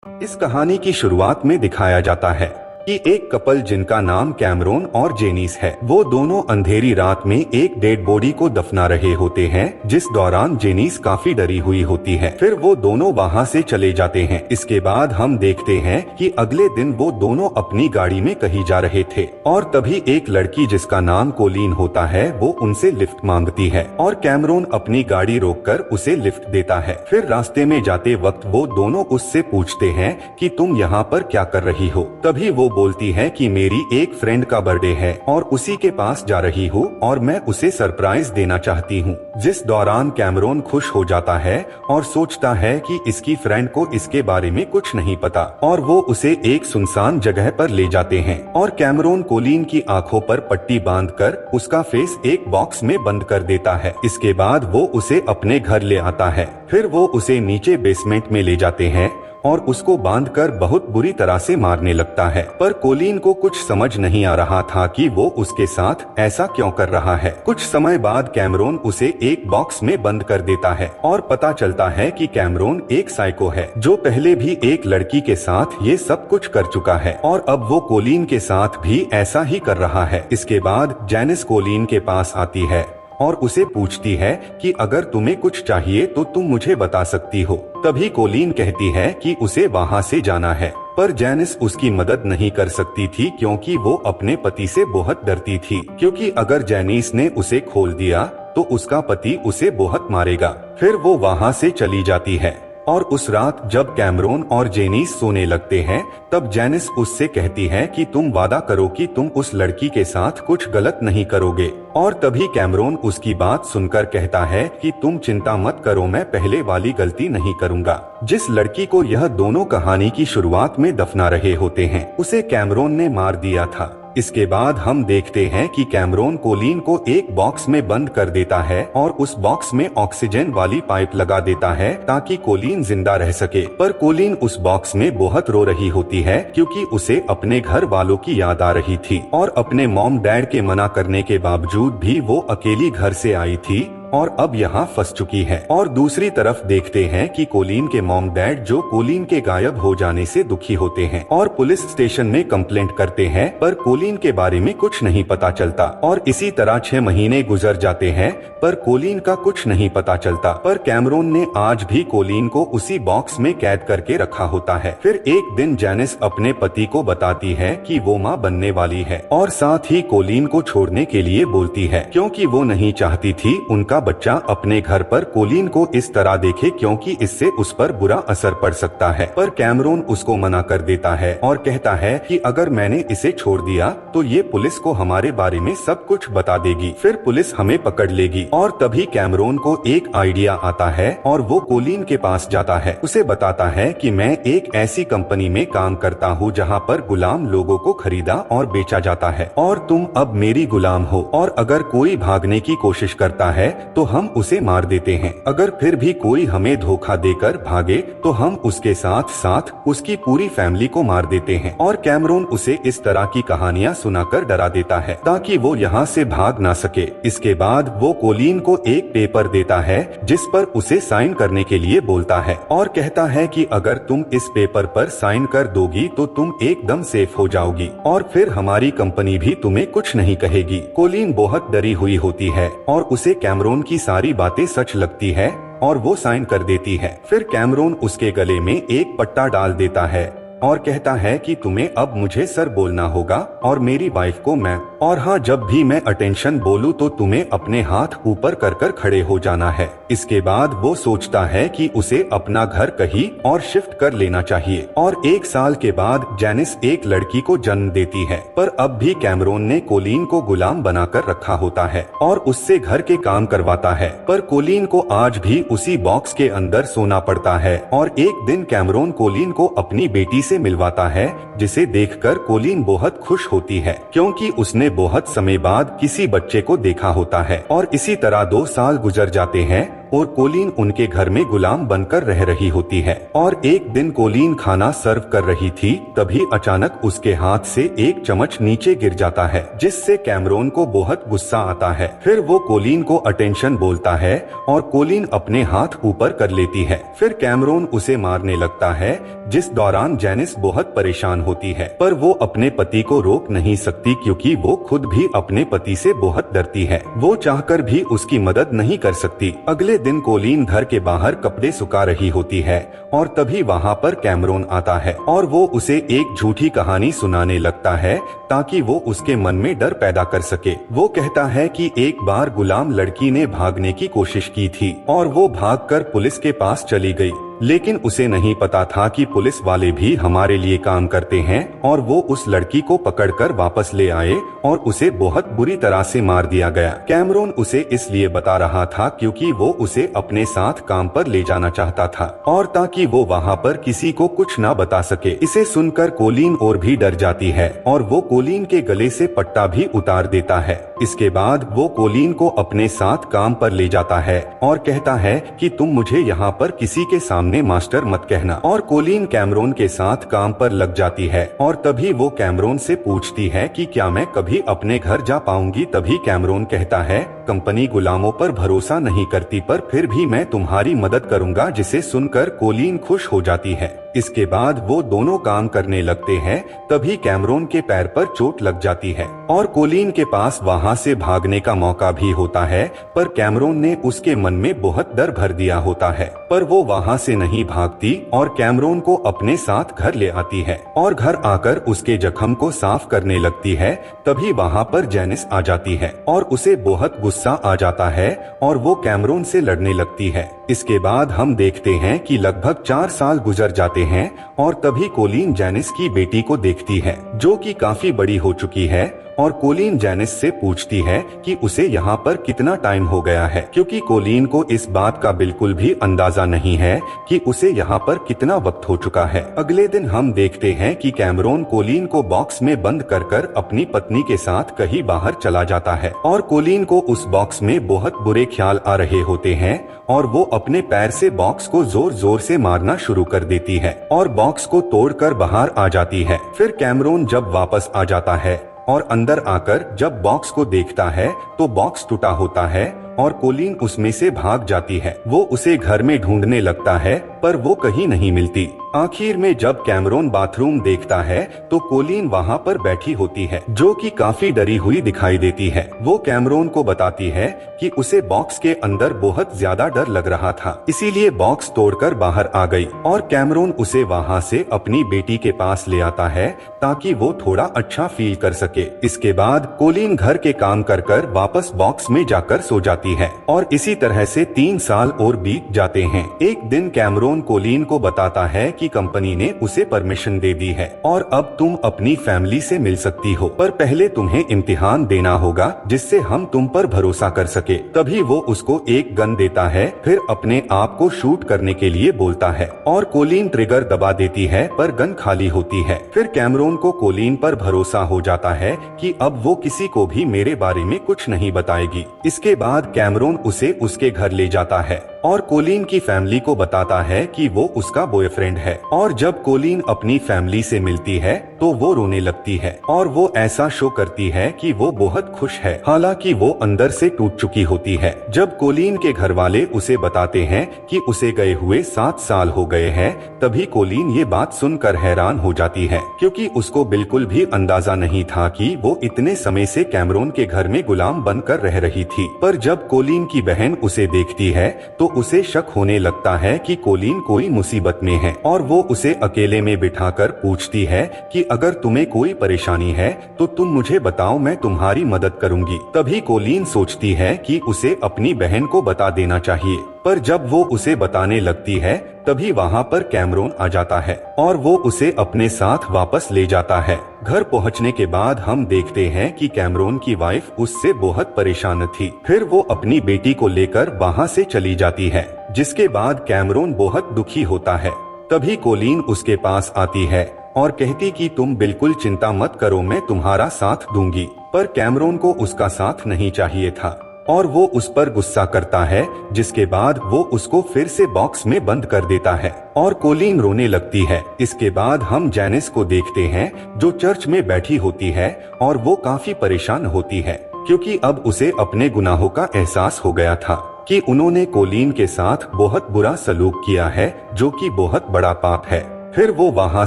इस कहानी की शुरुआत में दिखाया जाता है कि एक कपल जिनका नाम कैमरून और जेनिस है, वो दोनों अंधेरी रात में एक डेड बॉडी को दफना रहे होते हैं, जिस दौरान जेनिस काफी डरी हुई होती है। फिर वो दोनों वहाँ से चले जाते हैं। इसके बाद हम देखते हैं कि अगले दिन वो दोनों अपनी गाड़ी में कहीं जा रहे थे और तभी एक लड़की जिसका नाम कोलिन होता है वो उनसे लिफ्ट मांगती है और कैमरून अपनी गाड़ी रोककर उसे लिफ्ट देता है। फिर रास्ते में जाते वक्त वो दोनों उससे पूछते हैं कि तुम यहाँ पर क्या कर रही हो। तभी वो बोलती है कि मेरी एक फ्रेंड का बर्थडे है और उसी के पास जा रही हूँ और मैं उसे सरप्राइज देना चाहती हूँ। जिस दौरान कैमरून खुश हो जाता है और सोचता है कि इसकी फ्रेंड को इसके बारे में कुछ नहीं पता और वो उसे एक सुनसान जगह पर ले जाते हैं और कैमरून कोलिन की आंखों पर पट्टी बांधकर उसका फेस एक बॉक्स में बंद कर देता है। इसके बाद वो उसे अपने घर ले आता है। फिर वो उसे नीचे बेसमेंट में ले जाते हैं और उसको बांधकर बहुत बुरी तरह से मारने लगता है। पर कोलिन को कुछ समझ नहीं आ रहा था कि वो उसके साथ ऐसा क्यों कर रहा है। कुछ समय बाद कैमरून उसे एक बॉक्स में बंद कर देता है और पता चलता है कि कैमरून एक साइको है जो पहले भी एक लड़की के साथ ये सब कुछ कर चुका है और अब वो कोलिन के साथ भी ऐसा ही कर रहा है। इसके बाद जेनिस कोलिन के पास आती है और उसे पूछती है कि अगर तुम्हें कुछ चाहिए तो तुम मुझे बता सकती हो। तभी कोलिन कहती है कि उसे वहाँ से जाना है, पर जेनिस उसकी मदद नहीं कर सकती थी क्योंकि वो अपने पति से बहुत डरती थी, क्योंकि अगर जेनिस ने उसे खोल दिया तो उसका पति उसे बहुत मारेगा। फिर वो वहाँ से चली जाती है और उस रात जब कैमरून और जेनिस सोने लगते हैं तब जेनिस उससे कहती है कि तुम वादा करो कि तुम उस लड़की के साथ कुछ गलत नहीं करोगे। और तभी कैमरून उसकी बात सुनकर कहता है कि तुम चिंता मत करो, मैं पहले वाली गलती नहीं करूंगा। जिस लड़की को यह दोनों कहानी की शुरुआत में दफना रहे होते हैं उसे कैमरून ने मार दिया था। इसके बाद हम देखते हैं कि कैमरून कोलिन को एक बॉक्स में बंद कर देता है और उस बॉक्स में ऑक्सीजन वाली पाइप लगा देता है ताकि कोलिन जिंदा रह सके। पर कोलिन उस बॉक्स में बहुत रो रही होती है क्योंकि उसे अपने घर वालों की याद आ रही थी और अपने मॉम डैड के मना करने के बावजूद भी वो अकेली घर से आई थी और अब यहाँ फंस चुकी है। और दूसरी तरफ देखते हैं कि कोलिन के मॉम डैड जो कोलिन के गायब हो जाने से दुखी होते हैं और पुलिस स्टेशन में कंप्लेंट करते हैं, पर कोलिन के बारे में कुछ नहीं पता चलता। और इसी तरह 6 महीने गुजर जाते हैं पर कोलिन का कुछ नहीं पता चलता। पर कैमरून ने आज भी कोलिन को उसी बॉक्स में कैद करके रखा होता है। फिर एक दिन जेनिस अपने पति को बताती है कि वो माँ बनने वाली है और साथ ही कोलिन को छोड़ने के लिए बोलती है क्योंकि वो नहीं चाहती थी उनका बच्चा अपने घर पर कोलिन को इस तरह देखे क्योंकि इससे उस पर बुरा असर पड़ सकता है। पर कैमरून उसको मना कर देता है और कहता है कि अगर मैंने इसे छोड़ दिया तो ये पुलिस को हमारे बारे में सब कुछ बता देगी, फिर पुलिस हमें पकड़ लेगी। और तभी कैमरून को एक आइडिया आता है और वो कोलिन के पास जाता है। उसे बताता है कि मैं एक ऐसी कंपनी में काम करता हूँ जहाँ पर गुलाम लोगों को खरीदा और बेचा जाता है और तुम अब मेरी गुलाम हो, और अगर कोई भागने की कोशिश करता है तो हम उसे मार देते हैं। अगर फिर भी कोई हमें धोखा देकर भागे तो हम उसके साथ साथ उसकी पूरी फैमिली को मार देते हैं। और कैमरून उसे इस तरह की कहानियां सुनाकर डरा देता है ताकि वो यहाँ से भाग ना सके। इसके बाद वो कोलिन को एक पेपर देता है जिस पर उसे साइन करने के लिए बोलता है और कहता है कि अगर तुम इस पेपर पर साइन कर दोगी तो तुम एकदम सेफ हो जाओगी और फिर हमारी कंपनी भी तुम्हें कुछ नहीं कहेगी। कोलिन बहुत डरी हुई होती है और उसे कैमरून की सारी बातें सच लगती है और वो साइन कर देती है। फिर कैमरून उसके गले में एक पट्टा डाल देता है और कहता है कि तुम्हें अब मुझे सर बोलना होगा और मेरी वाइफ को मैम, और हाँ जब भी मैं अटेंशन बोलूं तो तुम्हें अपने हाथ ऊपर कर कर खड़े हो जाना है। इसके बाद वो सोचता है कि उसे अपना घर कहीं और शिफ्ट कर लेना चाहिए। और 1 साल के बाद जेनिस एक लड़की को जन्म देती है, पर अब भी कैमरून ने कोलिन को गुलाम बनाकर रखा होता है और उससे घर के काम करवाता है। पर कोलिन को आज भी उसी बॉक्स के अंदर सोना पड़ता है और एक दिन कैमरून कोलिन को अपनी बेटी से मिलवाता है जिसे देखकर कोलिन बहुत खुश होती है क्योंकि उसने बहुत समय बाद किसी बच्चे को देखा होता है। और इसी तरह 2 साल गुजर जाते हैं और कोलीन उनके घर में गुलाम बनकर रह रही होती है। और एक दिन कोलीन खाना सर्व कर रही थी, तभी अचानक उसके हाथ से एक चम्मच नीचे गिर जाता है, जिससे कैमरून को बहुत गुस्सा आता है। फिर वो कोलीन को अटेंशन बोलता है और कोलीन अपने हाथ ऊपर कर लेती है। फिर कैमरून उसे मारने लगता है, जिस दौरान जेनिस बहुत परेशान होती है, पर वो अपने पति को रोक नहीं सकती क्योंकि वो खुद भी अपने पति से बहुत डरती है। वो चाहकर भी उसकी मदद नहीं कर सकती। अगले दिन कोलीन घर के बाहर कपड़े सुखा रही होती है और तभी वहाँ पर कैमरून आता है और वो उसे एक झूठी कहानी सुनाने लगता है ताकि वो उसके मन में डर पैदा कर सके। वो कहता है कि एक बार गुलाम लड़की ने भागने की कोशिश की थी और वो भागकर पुलिस के पास चली गई, लेकिन उसे नहीं पता था कि पुलिस वाले भी हमारे लिए काम करते हैं और वो उस लड़की को पकड़कर वापस ले आए और उसे बहुत बुरी तरह से मार दिया गया। कैमरून उसे इसलिए बता रहा था क्योंकि वो उसे अपने साथ काम पर ले जाना चाहता था और ताकि वो वहाँ पर किसी को कुछ ना बता सके। इसे सुनकर कोलीन और भी डर जाती है और वो कोलीन के गले से पट्टा भी उतार देता है। इसके बाद वो कोलीन को अपने साथ काम पर ले जाता है और कहता है कि तुम मुझे यहाँ पर किसी के सामने मास्टर मत कहना। और कोलीन कैमरून के साथ काम पर लग जाती है और तभी वो कैमरून से पूछती है कि क्या मैं कभी अपने घर जा पाऊंगी। तभी कैमरून कहता है, कंपनी गुलामों पर भरोसा नहीं करती, पर फिर भी मैं तुम्हारी मदद करूंगा। जिसे सुनकर कोलीन खुश हो जाती है। इसके बाद वो दोनों काम करने लगते हैं। तभी कैमरून के पैर पर चोट लग जाती है और कोलीन के पास वहाँ से भागने का मौका भी होता है, पर कैमरून ने उसके मन में बहुत डर भर दिया होता है। पर वो वहाँ से नहीं भागती और कैमरून को अपने साथ घर ले आती है और घर आकर उसके जख्म को साफ करने लगती है। तभी वहाँ पर जेनिस आ जाती है और उसे बहुत गुस्सा आ जाता है और वो कैमरून से लड़ने लगती है। इसके बाद हम देखते हैं कि लगभग 4 साल गुजर जाते हैं और तभी कोलीन जेनिस की बेटी को देखती है, जो कि काफी बड़ी हो चुकी है। और कोलीन जेनिस से पूछती है कि उसे यहाँ पर कितना टाइम हो गया है, क्योंकि कोलीन को इस बात का बिल्कुल भी अंदाजा नहीं है कि उसे यहाँ पर कितना वक्त हो चुका है। अगले दिन हम देखते हैं कि कैमरून कोलीन को बॉक्स में बंद कर अपनी पत्नी के साथ कहीं बाहर चला जाता है और कोलीन को उस बॉक्स में बहुत बुरे ख्याल आ रहे होते हैं और वो अपने पैर से बॉक्स को जोर जोर से मारना शुरू कर देती है और बॉक्स को तोड़कर बाहर आ जाती है। फिर कैमरून जब वापस आ जाता है और अंदर आकर जब बॉक्स को देखता है तो बॉक्स टूटा होता है और कोलीन उसमें से भाग जाती है। वो उसे घर में ढूंढने लगता है पर वो कहीं नहीं मिलती। आखिर में जब कैमरून बाथरूम देखता है तो कोलीन वहाँ पर बैठी होती है, जो कि काफी डरी हुई दिखाई देती है। वो कैमरून को बताती है कि उसे बॉक्स के अंदर बहुत ज्यादा डर लग रहा था, इसीलिए बॉक्स तोड़कर बाहर आ गई और कैमरून उसे वहाँ से अपनी बेटी के पास ले आता है ताकि वो थोड़ा अच्छा फील कर सके। इसके बाद कोलीन घर के काम कर वापस बॉक्स में जाकर सो जाती है और इसी तरह से 3 साल और बीत जाते हैं। एक दिन कैमरून कोलीन को बताता है कि कंपनी ने उसे परमिशन दे दी है और अब तुम अपनी फैमिली से मिल सकती हो, पर पहले तुम्हें इम्तिहान देना होगा जिससे हम तुम पर भरोसा कर सके। तभी वो उसको एक गन देता है, फिर अपने आप को शूट करने के लिए बोलता है और कोलीन ट्रिगर दबा देती है पर गन खाली होती है। फिर कैमरून को कोलीन पर भरोसा हो जाता है कि अब वो किसी को भी मेरे बारे में कुछ नहीं बताएगी। इसके बाद कैमरून उसे उसके घर ले जाता है और कोलीन की फैमिली को बताता है कि वो उसका बॉयफ्रेंड है। और जब कोलीन अपनी फैमिली से मिलती है तो वो रोने लगती है और वो ऐसा शो करती है कि वो बहुत खुश है, हालांकि वो अंदर से टूट चुकी होती है। जब कोलीन के घर वाले उसे बताते हैं कि उसे गए हुए 7 साल हो गए हैं, तभी कोलीन ये बात सुनकर हैरान हो जाती है, क्योंकि उसको बिल्कुल भी अंदाजा नहीं था कि वो इतने समय से कैमरून के घर में गुलाम बनकर रह रही थी। पर जब कोलीन की बहन उसे देखती है तो उसे शक होने लगता है कि कोलीन कोई मुसीबत में है और वो उसे अकेले में बिठाकर पूछती है कि अगर तुम्हें कोई परेशानी है तो तुम मुझे बताओ, मैं तुम्हारी मदद करूंगी। तभी कोलीन सोचती है कि उसे अपनी बहन को बता देना चाहिए, पर जब वो उसे बताने लगती है तभी वहाँ पर कैमरून आ जाता है और वो उसे अपने साथ वापस ले जाता है। घर पहुँचने के बाद हम देखते हैं कि कैमरून की वाइफ उससे बहुत परेशान थी। फिर वो अपनी बेटी को लेकर वहाँ से चली जाती है, जिसके बाद कैमरून बहुत दुखी होता है। तभी कोलीन उसके पास आती है और कहती कि तुम बिल्कुल चिंता मत करो, मैं तुम्हारा साथ दूंगी। पर कैमरून को उसका साथ नहीं चाहिए था। और वो उस पर गुस्सा करता है, जिसके बाद वो उसको फिर से बॉक्स में बंद कर देता है और कोलीन रोने लगती है। इसके बाद हम जैनिस को देखते हैं जो चर्च में बैठी होती है और वो काफी परेशान होती है क्योंकि अब उसे अपने गुनाहों का एहसास हो गया था कि उन्होंने कोलीन के साथ बहुत बुरा सलूक किया है, जो कि बहुत बड़ा पाप है। फिर वो वहाँ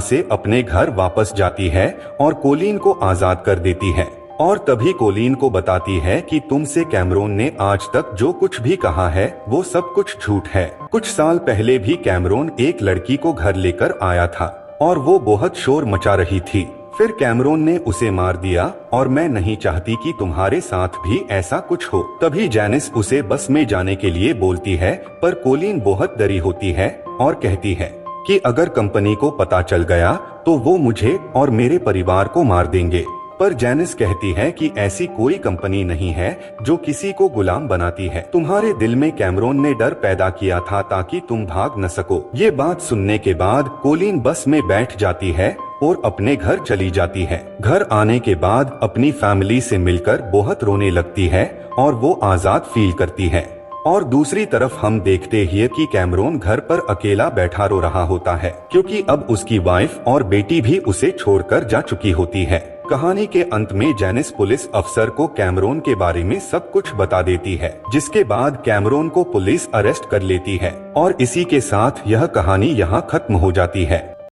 से अपने घर वापस जाती है और कोलीन को आजाद कर देती है और तभी कोलीन को बताती है कि तुमसे कैमरून ने आज तक जो कुछ भी कहा है वो सब कुछ झूठ है। कुछ साल पहले भी कैमरून एक लड़की को घर लेकर आया था और वो बहुत शोर मचा रही थी। फिर कैमरून ने उसे मार दिया और मैं नहीं चाहती कि तुम्हारे साथ भी ऐसा कुछ हो। तभी जैनिस उसे बस में जाने के लिए बोलती है, पर कोलीन बहुत डरी होती है और कहती है कि अगर कंपनी को पता चल गया तो वो मुझे और मेरे परिवार को मार देंगे। पर जैनिस कहती है कि ऐसी कोई कंपनी नहीं है जो किसी को गुलाम बनाती है। तुम्हारे दिल में कैमरून ने डर पैदा किया था ताकि तुम भाग न सको। ये बात सुनने के बाद कोलीन बस में बैठ जाती है और अपने घर चली जाती है। घर आने के बाद अपनी फैमिली से मिलकर बहुत रोने लगती है और वो आजाद फील करती है। और दूसरी तरफ हम देखते ही कि कैमरून घर पर अकेला बैठा रो रहा होता है क्योंकि अब उसकी वाइफ और बेटी भी उसे छोड़कर जा चुकी होती है। कहानी के अंत में जैनिस पुलिस अफसर को कैमरून के बारे में सब कुछ बता देती है, जिसके बाद कैमरून को पुलिस अरेस्ट कर लेती है और इसी के साथ यह कहानी यहाँ खत्म हो जाती है।